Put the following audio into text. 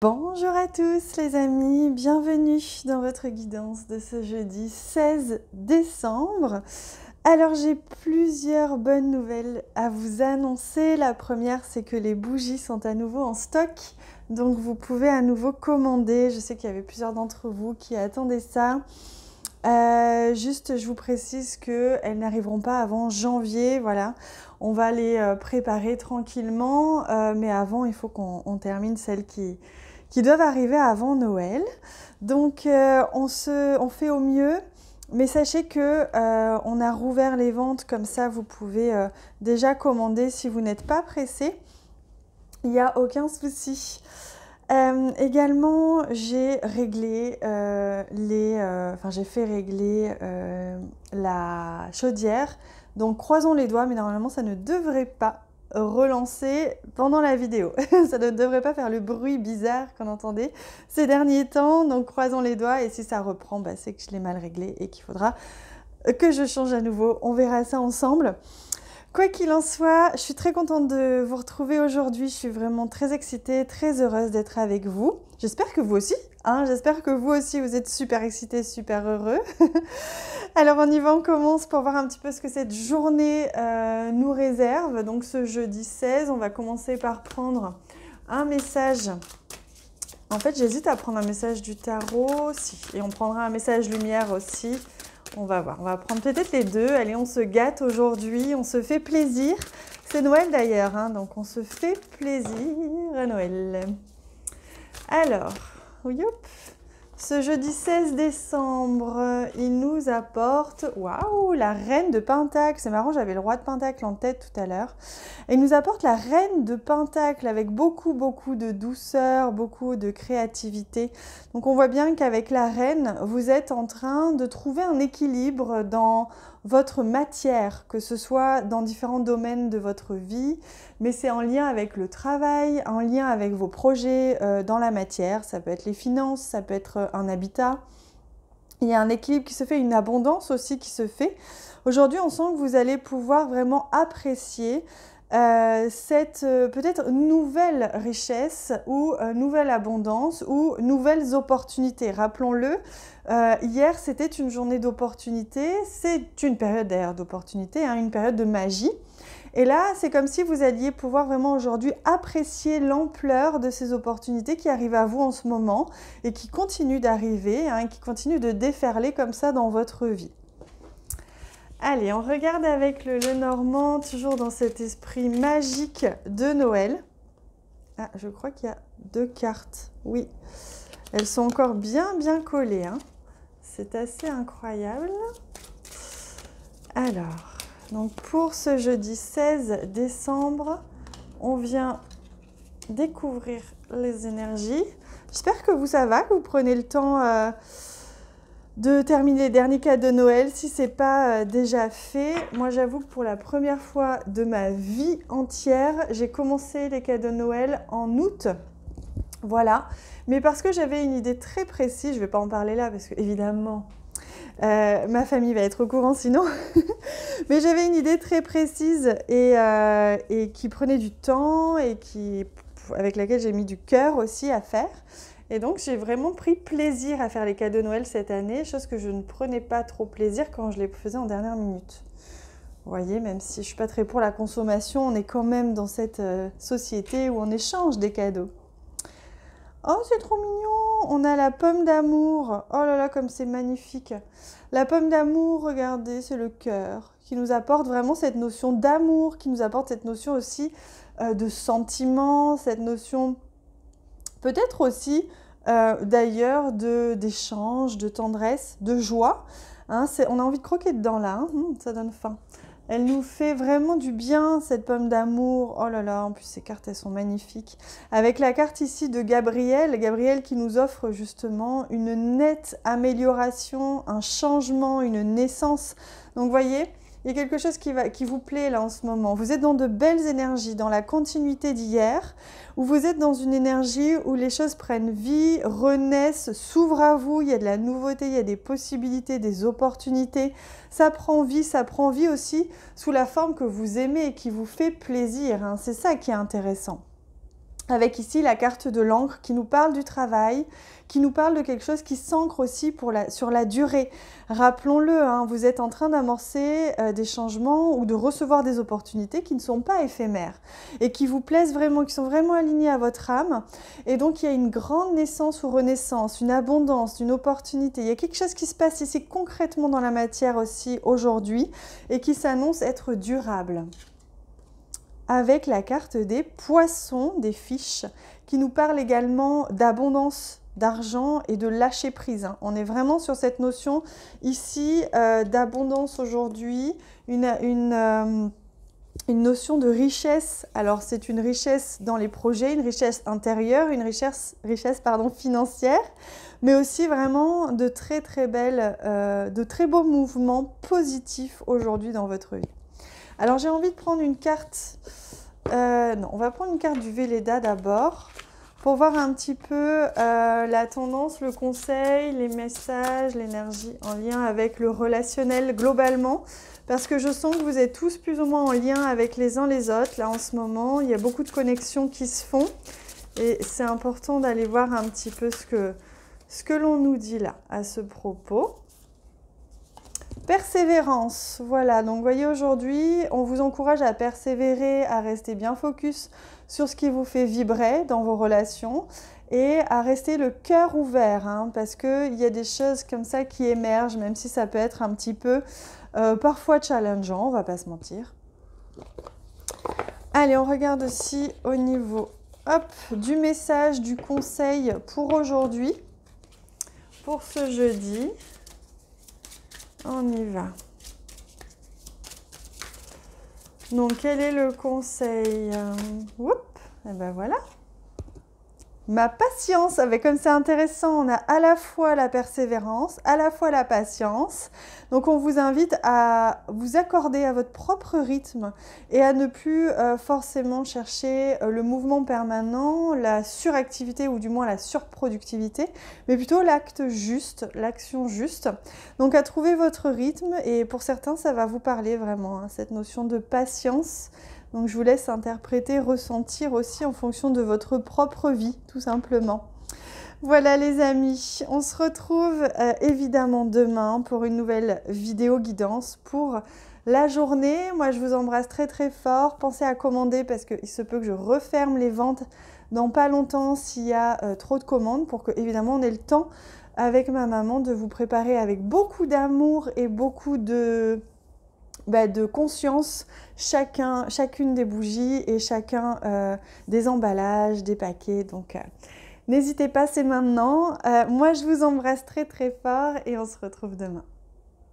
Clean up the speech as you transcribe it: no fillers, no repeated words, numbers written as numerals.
Bonjour à tous les amis, bienvenue dans votre guidance de ce jeudi 16 décembre. Alors j'ai plusieurs bonnes nouvelles à vous annoncer. La première, c'est que les bougies sont à nouveau en stock, donc vous pouvez à nouveau commander. Je sais qu'il y avait plusieurs d'entre vous qui attendaient ça. Juste, je vous précise qu'elles n'arriveront pas avant janvier, voilà. On va les préparer tranquillement, mais avant, il faut qu'on termine celles qui doivent arriver avant Noël. Donc, on fait au mieux, mais sachez que on a rouvert les ventes, comme ça, vous pouvez déjà commander si vous n'êtes pas pressé. Il n'y a aucun souci. Également, j'ai réglé j'ai fait régler la chaudière. Donc, croisons les doigts, mais normalement, ça ne devrait pas relancer pendant la vidéo. Ça ne devrait pas faire le bruit bizarre qu'on entendait ces derniers temps. Donc, croisons les doigts. Et si ça reprend, c'est que je l'ai mal réglé et qu'il faudra que je change à nouveau. On verra ça ensemble. Quoi qu'il en soit, je suis très contente de vous retrouver aujourd'hui. Je suis vraiment très excitée, très heureuse d'être avec vous. J'espère que vous aussi, j'espère que vous aussi, vous êtes super excités, super heureux. Alors on y va, on commence pour voir un petit peu ce que cette journée nous réserve. Donc ce jeudi 16, on va commencer par prendre un message. En fait, j'hésite à prendre un message du tarot, si, et on prendra un message lumière aussi. On va voir, on va prendre peut-être les deux. Allez, on se gâte aujourd'hui, on se fait plaisir. C'est Noël d'ailleurs, donc on se fait plaisir à Noël. Alors, youp, ce jeudi 16 décembre, il nous apporte, waouh, la reine de Pentacle. C'est marrant, j'avais le roi de Pentacle en tête tout à l'heure. Il nous apporte la reine de Pentacle avec beaucoup de douceur, beaucoup de créativité. Donc on voit bien qu'avec la reine, vous êtes en train de trouver un équilibre dans votre matière, que ce soit dans différents domaines de votre vie, mais c'est en lien avec le travail, en lien avec vos projets dans la matière. Ça peut être les finances, ça peut être un habitat. Il y a un équilibre qui se fait, une abondance aussi qui se fait. Aujourd'hui, on sent que vous allez pouvoir vraiment apprécier cette peut-être nouvelle richesse ou nouvelle abondance ou nouvelles opportunités. Rappelons-le, hier c'était une journée d'opportunité, c'est une période d'ailleurs d'opportunité, une période de magie. Et là, c'est comme si vous alliez pouvoir vraiment aujourd'hui apprécier l'ampleur de ces opportunités qui arrivent à vous en ce moment et qui continuent d'arriver, qui continuent de déferler comme ça dans votre vie. Allez, on regarde avec le Lenormand, toujours dans cet esprit magique de Noël. Ah, je crois qu'il y a deux cartes. Oui, elles sont encore bien collées. C'est assez incroyable. Alors, donc pour ce jeudi 16 décembre, on vient découvrir les énergies. J'espère que ça va, que vous prenez le temps de terminer les derniers cadeaux de Noël, si ce n'est pas déjà fait. Moi, j'avoue que pour la première fois de ma vie entière, j'ai commencé les cadeaux de Noël en août. Voilà. Mais parce que j'avais une idée très précise, je ne vais pas en parler là, parce que évidemment, ma famille va être au courant sinon. Mais j'avais une idée très précise et qui prenait du temps et avec laquelle j'ai mis du cœur aussi à faire. Et donc, j'ai vraiment pris plaisir à faire les cadeaux de Noël cette année, chose que je ne prenais pas trop plaisir quand je les faisais en dernière minute. Vous voyez, même si je ne suis pas très pour la consommation, on est quand même dans cette société où on échange des cadeaux. Oh, c'est trop mignon! On a la pomme d'amour. Oh là là, comme c'est magnifique. La pomme d'amour, regardez, c'est le cœur qui nous apporte vraiment cette notion d'amour, qui nous apporte cette notion aussi de sentiment, cette notion peut-être aussi d'ailleurs d'échange, de tendresse, de joie. On a envie de croquer dedans là, ça donne faim. Elle nous fait vraiment du bien, cette pomme d'amour. Oh là là, en plus ces cartes, elles sont magnifiques. Avec la carte ici de Gabriel, Gabriel qui nous offre justement une nette amélioration, un changement, une naissance. Donc vous voyez, il y a quelque chose qui vous plaît là en ce moment. Vous êtes dans de belles énergies, dans la continuité d'hier, où vous êtes dans une énergie où les choses prennent vie, renaissent, s'ouvrent à vous, il y a de la nouveauté, il y a des possibilités, des opportunités. Ça prend vie aussi sous la forme que vous aimez et qui vous fait plaisir. C'est ça qui est intéressant. avec ici la carte de l'encre qui nous parle du travail, qui nous parle de quelque chose qui s'ancre aussi sur la durée. Rappelons-le, hein, vous êtes en train d'amorcer des changements ou de recevoir des opportunités qui ne sont pas éphémères et qui vous plaisent vraiment, qui sont vraiment alignées à votre âme. Et donc, il y a une grande naissance ou renaissance, une abondance, une opportunité. Il y a quelque chose qui se passe ici concrètement dans la matière aussi aujourd'hui et qui s'annonce être durable. Avec la carte des poissons, des fiches, qui nous parle également d'abondance d'argent et de lâcher prise. Hein. On est vraiment sur cette notion ici d'abondance aujourd'hui, une notion de richesse. Alors c'est une richesse dans les projets, une richesse intérieure, une richesse financière, mais aussi vraiment de très belles, de très beaux mouvements positifs aujourd'hui dans votre vie. Alors j'ai envie de prendre une carte, non, on va prendre une carte du Velleda d'abord, pour voir un petit peu la tendance, le conseil, les messages, l'énergie en lien avec le relationnel globalement, parce que je sens que vous êtes tous plus ou moins en lien avec les uns les autres, là en ce moment, il y a beaucoup de connexions qui se font, et c'est important d'aller voir un petit peu ce que l'on nous dit là, à ce propos. Persévérance, voilà, donc vous voyez aujourd'hui, on vous encourage à persévérer, à rester bien focus sur ce qui vous fait vibrer dans vos relations et à rester le cœur ouvert, hein, parce qu'il y a des choses comme ça qui émergent, même si ça peut être un petit peu parfois challengeant, on va pas se mentir. Allez, on regarde aussi au niveau du message, du conseil pour aujourd'hui, pour ce jeudi. On y va. Donc, quel est le conseil? Et ben voilà. Ma patience, comme c'est intéressant, on a à la fois la persévérance, à la fois la patience. Donc on vous invite à vous accorder à votre propre rythme et à ne plus forcément chercher le mouvement permanent, la suractivité ou du moins la surproductivité, mais plutôt l'acte juste, l'action juste. Donc à trouver votre rythme et pour certains ça va vous parler vraiment, hein, cette notion de patience. Donc je vous laisse interpréter, ressentir aussi en fonction de votre propre vie, tout simplement. Voilà les amis, on se retrouve évidemment demain pour une nouvelle vidéo guidance pour la journée. Moi je vous embrasse très fort, pensez à commander parce qu'il se peut que je referme les ventes dans pas longtemps s'il y a trop de commandes pour que évidemment on ait le temps avec ma maman de vous préparer avec beaucoup d'amour et beaucoup de conscience chacune des bougies et chacun des emballages, des paquets. Donc n'hésitez pas, c'est maintenant. Moi je vous embrasse très fort et on se retrouve demain.